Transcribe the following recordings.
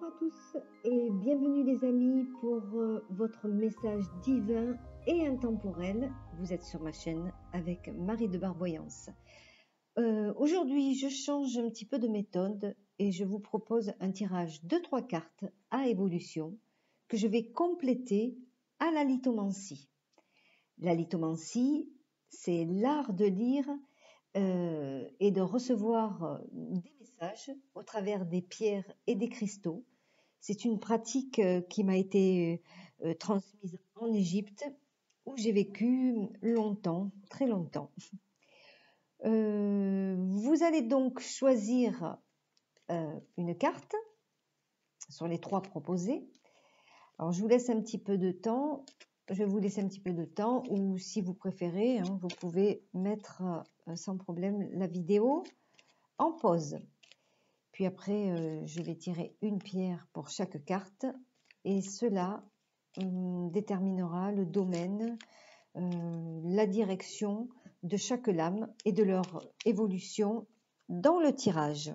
Bonjour à tous et bienvenue les amis pour votre message divin et intemporel. Vous êtes sur ma chaîne avec Marie de Barboyance. Aujourd'hui, je change un petit peu de méthode et je vous propose un tirage de 3 cartes à évolution que je vais compléter à la lithomancie. La lithomancie, c'est l'art de lire et de recevoir des messages au travers des pierres et des cristaux. C'est une pratique qui m'a été transmise en Égypte où j'ai vécu longtemps, très longtemps. Vous allez donc choisir une carte sur les 3 proposées. Alors je vous laisse un petit peu de temps. Je vais vous laisser un petit peu de temps ou si vous préférez, hein, vous pouvez mettre sans problème la vidéo en pause. Puis après, je vais tirer une pierre pour chaque carte et cela déterminera le domaine, la direction de chaque lame et de leur évolution dans le tirage.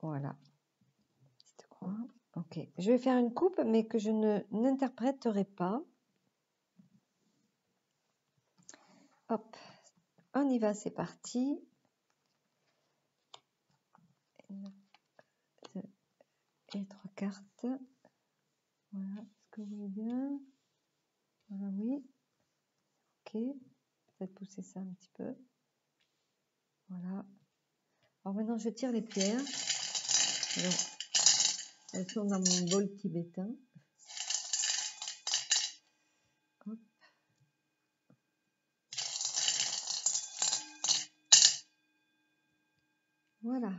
Voilà. Ok, je vais faire une coupe mais que je n'interpréterai pas. Hop, on y va, c'est parti. 1, 2 et 3 cartes. Voilà, est-ce que vous voyez bien? Voilà, oui. Ok, peut-être pousser ça un petit peu. Voilà. Alors maintenant, je tire les pierres. Alors, elles sont dans mon bol tibétain. Hop. Voilà.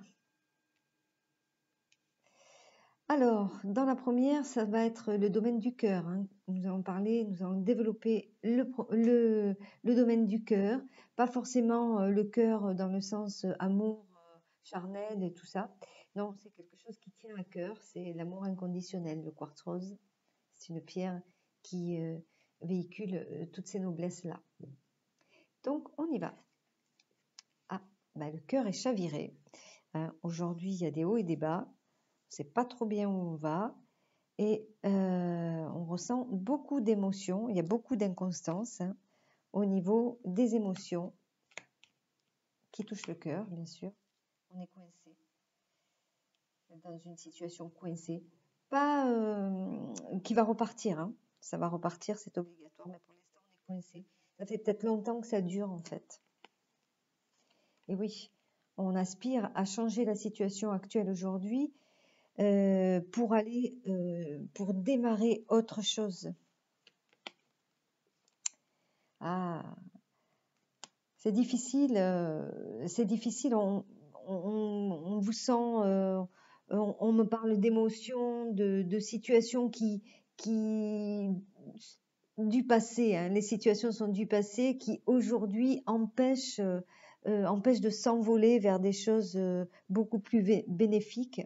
Alors, dans la première, ça va être le domaine du cœur. Hein. Nous allons parler, nous allons développer le domaine du cœur. Pas forcément le cœur dans le sens amour, charnel et tout ça. Non, c'est quelque chose qui tient à cœur. C'est l'amour inconditionnel, le quartz rose. C'est une pierre qui véhicule toutes ces noblesses-là. Donc, on y va. Ah, bah, le cœur est chaviré. Hein. Aujourd'hui, il y a des hauts et des bas. On ne sait pas trop bien où on va. Et on ressent beaucoup d'émotions. Il y a beaucoup d'inconstance hein, au niveau des émotions qui touchent le cœur, bien sûr. On est coincé. Dans une situation coincée. Pas qui va repartir. Hein. Ça va repartir, c'est obligatoire. Mais pour l'instant, on est coincé. Ça fait peut-être longtemps que ça dure, en fait. Et oui, on aspire à changer la situation actuelle aujourd'hui pour aller, pour démarrer autre chose. Ah, c'est difficile, on vous sent, on me parle d'émotions, de situations qui du passé, hein, les situations sont du passé qui aujourd'hui empêchent de s'envoler vers des choses beaucoup plus bénéfiques.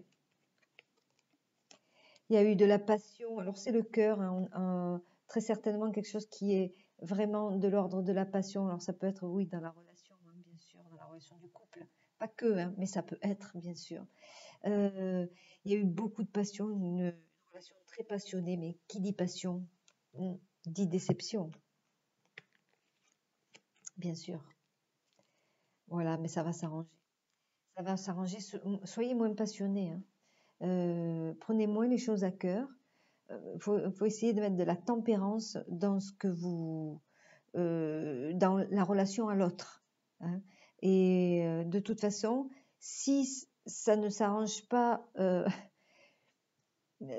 Il y a eu de la passion, alors c'est le cœur, hein, très certainement quelque chose qui est vraiment de l'ordre de la passion. Alors ça peut être, oui, dans la relation, hein, bien sûr, dans la relation du couple. Pas que, hein, mais ça peut être, bien sûr. Il y a eu beaucoup de passion, une relation très passionnée, mais qui dit passion dit déception. Bien sûr. Voilà, mais ça va s'arranger. Ça va s'arranger. Soyez moins passionnés. Hein. Prenez moins les choses à cœur. Faut essayer de mettre de la tempérance dans ce que vous, dans la relation à l'autre. Hein. Et de toute façon, si ça ne s'arrange pas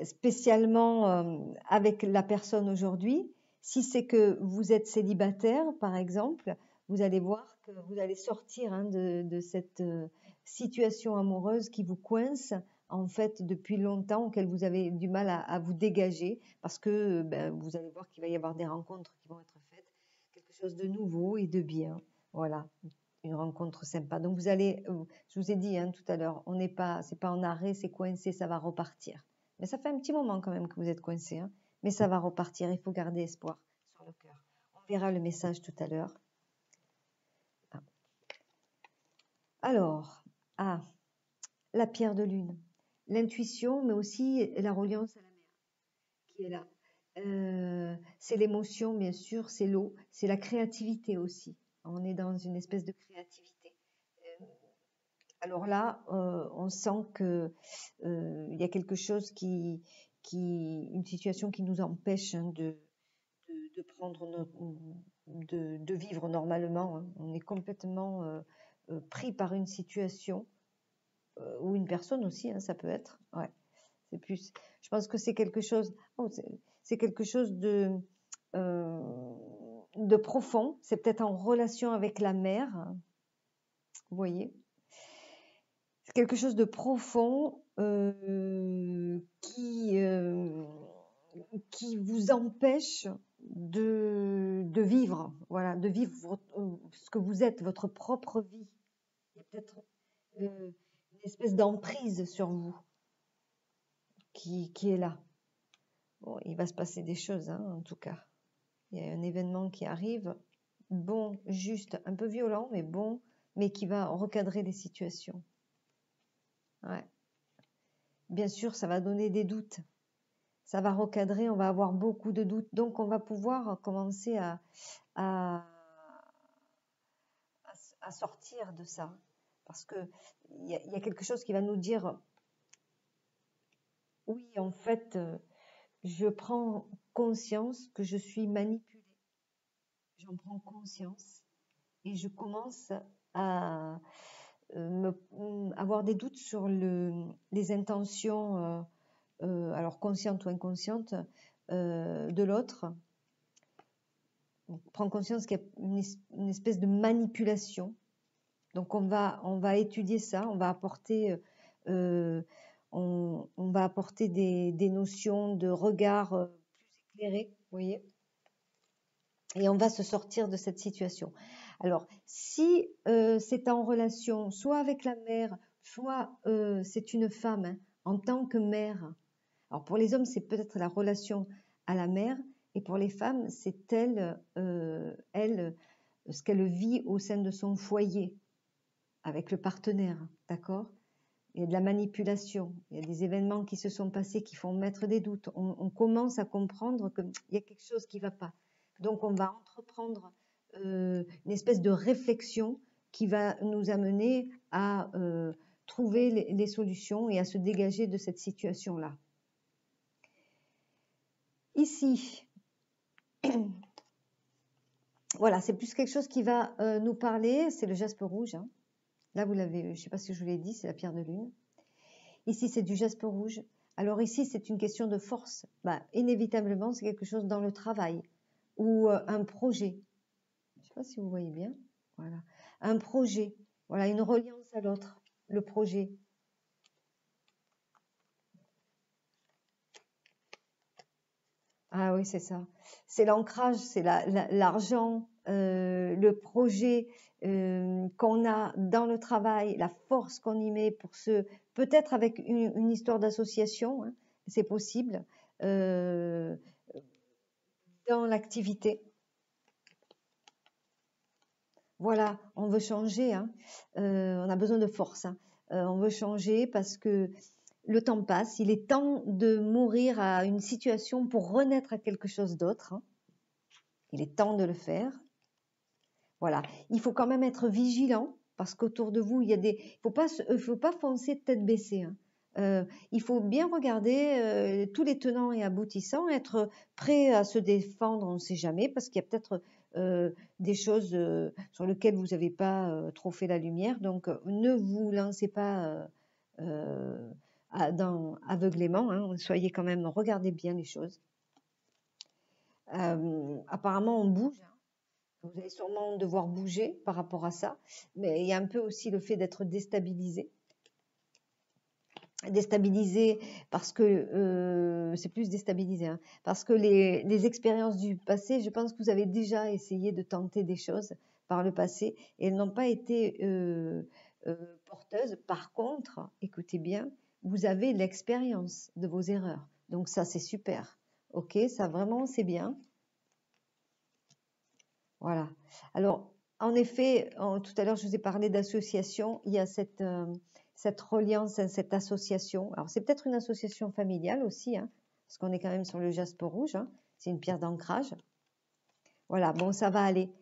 spécialement avec la personne aujourd'hui, si c'est que vous êtes célibataire, par exemple, vous allez voir que vous allez sortir hein, de cette situation amoureuse qui vous coince en fait depuis longtemps, auquel vous avez du mal à vous dégager, parce que ben, vous allez voir qu'il va y avoir des rencontres qui vont être faites, quelque chose de nouveau et de bien. Voilà, une rencontre sympa. Donc vous allez, je vous ai dit hein, tout à l'heure, c'est pas en arrêt, c'est coincé, ça va repartir. Mais ça fait un petit moment quand même que vous êtes coincé, hein. Mais ça va repartir, il faut garder espoir sur le cœur. On verra le message tout à l'heure. Ah. Alors, la pierre de lune. L'intuition, mais aussi la reliance à la mer qui est là. C'est l'émotion, bien sûr, c'est l'eau, c'est la créativité aussi. On est dans une espèce de créativité. Euh, alors là, on sent que il y a quelque chose une situation qui nous empêche hein, de prendre de vivre normalement. Hein. On est complètement pris par une situation ou une personne aussi, hein, ça peut être. Ouais, c'est plus. Je pense que c'est quelque chose. Oh, c'est quelque chose de profond. C'est peut-être en relation avec la mer. Vous voyez, c'est quelque chose de profond qui vous empêche de vivre, voilà, de vivre ce que vous êtes, votre propre vie. Il y a peut-être une espèce d'emprise sur vous qui est là. Bon, il va se passer des choses, hein, en tout cas. Il y a un événement qui arrive, bon, juste, un peu violent, mais bon, mais qui va recadrer les situations. Ouais. Bien sûr, ça va donner des doutes. Ça va recadrer, on va avoir beaucoup de doutes. Donc, on va pouvoir commencer à, à sortir de ça. Parce que il y a quelque chose qui va nous dire, oui, en fait, je prends conscience que je suis manipulée. J'en prends conscience et je commence à avoir des doutes sur les intentions, alors conscientes ou inconscientes, de l'autre. On prend conscience qu'il y a une espèce de manipulation. Donc on va étudier ça, on va apporter, on va apporter des notions de regard plus éclairé, vous voyez, et on va se sortir de cette situation. Alors, si c'est en relation soit avec la mère, soit c'est une femme hein, en tant que mère. Alors pour les hommes, c'est peut-être la relation à la mère, et pour les femmes, c'est elle, ce qu'elle vit au sein de son foyer avec le partenaire, d'accord? Il y a de la manipulation, il y a des événements qui se sont passés qui font mettre des doutes. On commence à comprendre qu'il y a quelque chose qui ne va pas. Donc on va entreprendre une espèce de réflexion qui va nous amener à trouver les solutions et à se dégager de cette situation-là. Ici, voilà, c'est plus quelque chose qui va nous parler, c'est le jaspe rouge. Hein. Là, vous l'avez, je ne sais pas si je vous l'ai dit, c'est la pierre de lune. Ici, c'est du jaspe rouge. Alors ici, c'est une question de force. Bah, inévitablement, c'est quelque chose dans le travail ou un projet. Je ne sais pas si vous voyez bien. Voilà. Un projet. Voilà, une reliance à l'autre. Le projet. Ah oui, c'est ça. C'est l'ancrage, c'est l'argent, le projet qu'on a dans le travail, la force qu'on y met pour peut-être avec une histoire d'association, hein, c'est possible, dans l'activité. Voilà, on veut changer, hein, on a besoin de force, hein. On veut changer parce que le temps passe, il est temps de mourir à une situation pour renaître à quelque chose d'autre, hein. Il est temps de le faire. Voilà, il faut quand même être vigilant parce qu'autour de vous, il faut pas foncer tête baissée, hein. Il faut bien regarder tous les tenants et aboutissants, être prêt à se défendre, on ne sait jamais, parce qu'il y a peut-être des choses sur lesquelles vous n'avez pas trop fait la lumière. Donc, ne vous lancez pas aveuglément, hein. Soyez quand même, regardez bien les choses. Apparemment, on bouge. Hein. Vous allez sûrement devoir bouger par rapport à ça, mais il y a un peu aussi le fait d'être déstabilisé. Déstabilisé parce que c'est plus déstabilisé, hein, parce que les expériences du passé, je pense que vous avez déjà essayé de tenter des choses par le passé et elles n'ont pas été porteuses. Par contre, écoutez bien, vous avez l'expérience de vos erreurs, donc ça c'est super. Ok, ça vraiment c'est bien. Voilà. Alors, en effet, tout à l'heure, je vous ai parlé d'association. Il y a cette reliance, cette association. Alors, c'est peut-être une association familiale aussi, hein, parce qu'on est quand même sur le jaspe rouge, hein, c'est une pierre d'ancrage. Voilà, bon, ça va aller.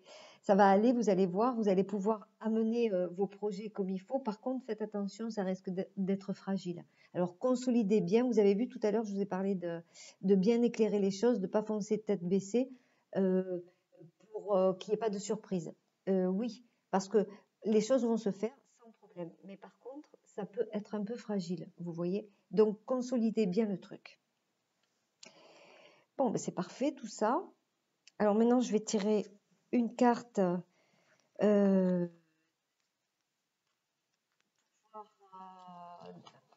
Ça va aller, vous allez voir, vous allez pouvoir amener vos projets comme il faut. Par contre, faites attention, ça risque d'être fragile. Alors, consolidez bien. Vous avez vu tout à l'heure, je vous ai parlé de bien éclairer les choses, de ne pas foncer tête baissée pour qu'il n'y ait pas de surprise. Oui, parce que les choses vont se faire sans problème. Mais par contre, ça peut être un peu fragile, vous voyez. Donc, consolidez bien le truc. Bon, ben c'est parfait tout ça. Alors maintenant, je vais tirer une carte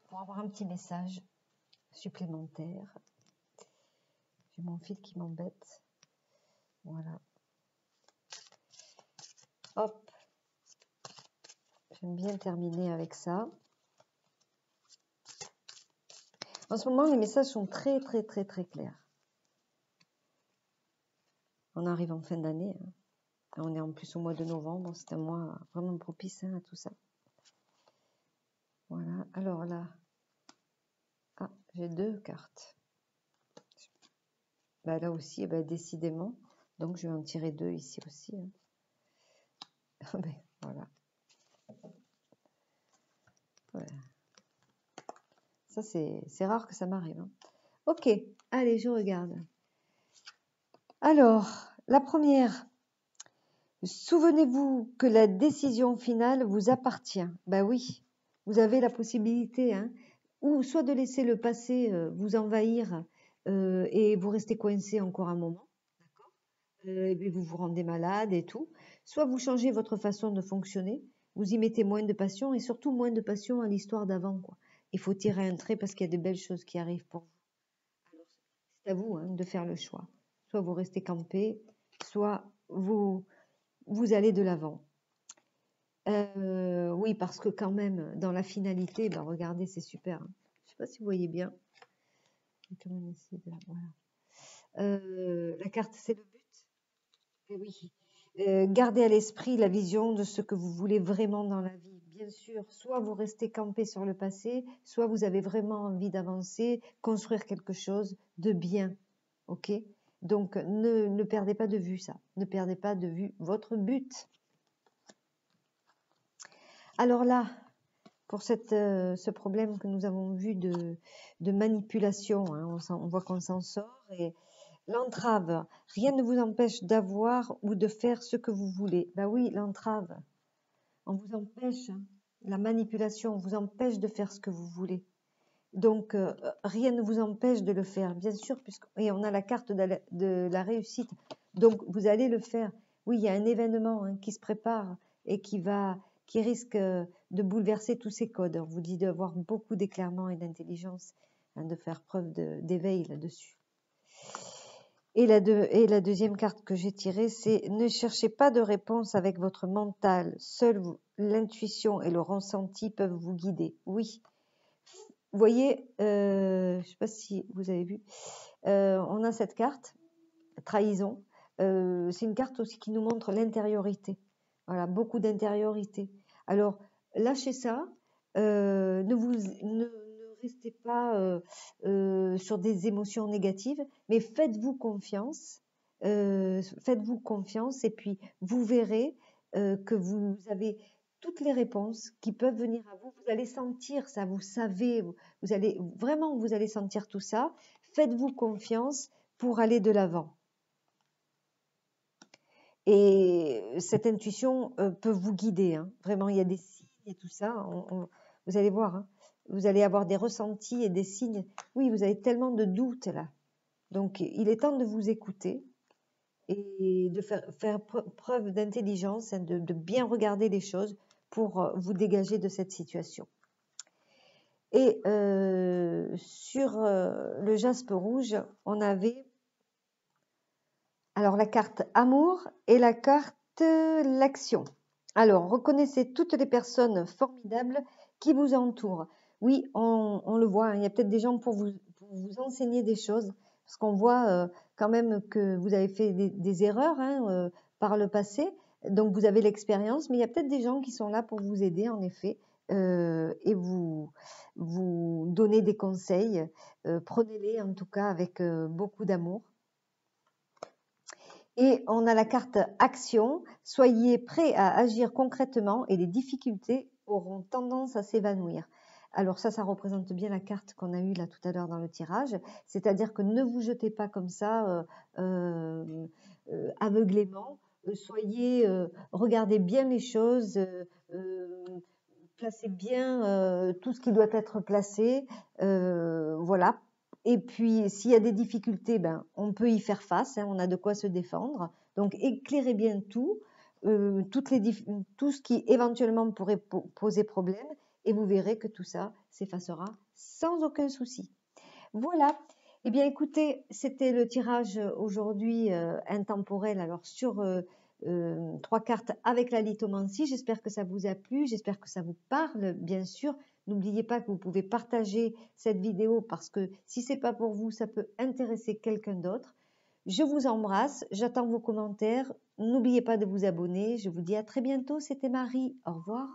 pour avoir un petit message supplémentaire. J'ai mon fil qui m'embête. Voilà. Hop. J'aime bien terminer avec ça. En ce moment, les messages sont très, très, très, très clairs. On arrive en fin d'année. Hein. On est en plus au mois de novembre. C'est un mois vraiment propice hein, à tout ça. Voilà. Alors là, j'ai 2 cartes. Bah, là aussi, bah, décidément. Donc, je vais en tirer 2 ici aussi. Hein. Ben, voilà. Ouais. Ça, c'est rare que ça m'arrive. Hein. Ok, allez, je regarde. Alors, la première. Souvenez-vous que la décision finale vous appartient. Ben oui, vous avez la possibilité, hein, ou soit de laisser le passé vous envahir et vous restez coincé encore un moment, d'accord, et vous vous rendez malade et tout, soit vous changez votre façon de fonctionner, vous y mettez moins de passion et surtout moins de passion à l'histoire d'avant, quoi. Il faut tirer un trait parce qu'il y a de belles choses qui arrivent pour vous. Alors, c'est à vous hein, de faire le choix. Soit vous restez campé, soit vous allez de l'avant. Oui, parce que quand même, dans la finalité, ben regardez, c'est super. Hein. Je ne sais pas si vous voyez bien. Quand même essayer de, voilà. La carte, c'est le but. Et oui. Gardez à l'esprit la vision de ce que vous voulez vraiment dans la vie. Bien sûr, soit vous restez campé sur le passé, soit vous avez vraiment envie d'avancer, construire quelque chose de bien. Ok? Donc, ne perdez pas de vue ça. Ne perdez pas de vue votre but. Alors là, pour ce problème que nous avons vu de manipulation, hein, on voit qu'on s'en sort. Et l'entrave, rien ne vous empêche d'avoir ou de faire ce que vous voulez. Ben oui, l'entrave, on vous empêche, hein, la manipulation vous empêche de faire ce que vous voulez. Donc, rien ne vous empêche de le faire, bien sûr, et on a la carte de la réussite. Donc, vous allez le faire. Oui, il y a un événement hein, qui se prépare et qui risque de bouleverser tous ces codes. On vous dit d'avoir beaucoup d'éclairement et d'intelligence, hein, de faire preuve d'éveil là-dessus. Et la deuxième carte que j'ai tirée, c'est « Ne cherchez pas de réponse avec votre mental. Seule l'intuition et le ressenti peuvent vous guider. » Oui. Vous voyez, je ne sais pas si vous avez vu, on a cette carte, trahison. C'est une carte aussi qui nous montre l'intériorité. Voilà, beaucoup d'intériorité. Alors, lâchez ça. Ne restez pas sur des émotions négatives, mais faites-vous confiance. Faites-vous confiance et puis vous verrez que vous avez toutes les réponses qui peuvent venir à vous. Vous allez sentir ça, vous savez, vous allez sentir tout ça. Faites-vous confiance pour aller de l'avant. Et cette intuition peut vous guider. Hein. Vraiment, il y a des signes et tout ça. Vous allez voir, hein. Vous allez avoir des ressentis et des signes. Oui, vous avez tellement de doutes là. Donc, il est temps de vous écouter et de faire preuve d'intelligence, hein, de bien regarder les choses pour vous dégager de cette situation. Et sur le jaspe rouge, on avait alors la carte amour et la carte l'action. Alors, reconnaissez toutes les personnes formidables qui vous entourent. Oui, on le voit, hein, il y a peut-être des gens pour vous enseigner des choses, parce qu'on voit quand même que vous avez fait des erreurs hein, par le passé, donc vous avez l'expérience, mais il y a peut-être des gens qui sont là pour vous aider, en effet, et vous donner des conseils. Prenez-les en tout cas avec beaucoup d'amour. Et on a la carte action. Soyez prêts à agir concrètement et les difficultés auront tendance à s'évanouir. Alors ça représente bien la carte qu'on a eue là tout à l'heure dans le tirage. C'est-à-dire que ne vous jetez pas comme ça aveuglément. Regardez bien les choses, placez bien tout ce qui doit être placé. Voilà. Et puis, s'il y a des difficultés, ben, on peut y faire face, hein, on a de quoi se défendre. Donc, éclairez bien tout, tout ce qui éventuellement pourrait poser problème, et vous verrez que tout ça s'effacera sans aucun souci. Voilà. Eh bien, écoutez, c'était le tirage aujourd'hui intemporel, alors sur 3 cartes avec la lithomancie. J'espère que ça vous a plu, j'espère que ça vous parle, bien sûr. N'oubliez pas que vous pouvez partager cette vidéo parce que si c'est pas pour vous, ça peut intéresser quelqu'un d'autre. Je vous embrasse, j'attends vos commentaires. N'oubliez pas de vous abonner. Je vous dis à très bientôt. C'était Marie. Au revoir.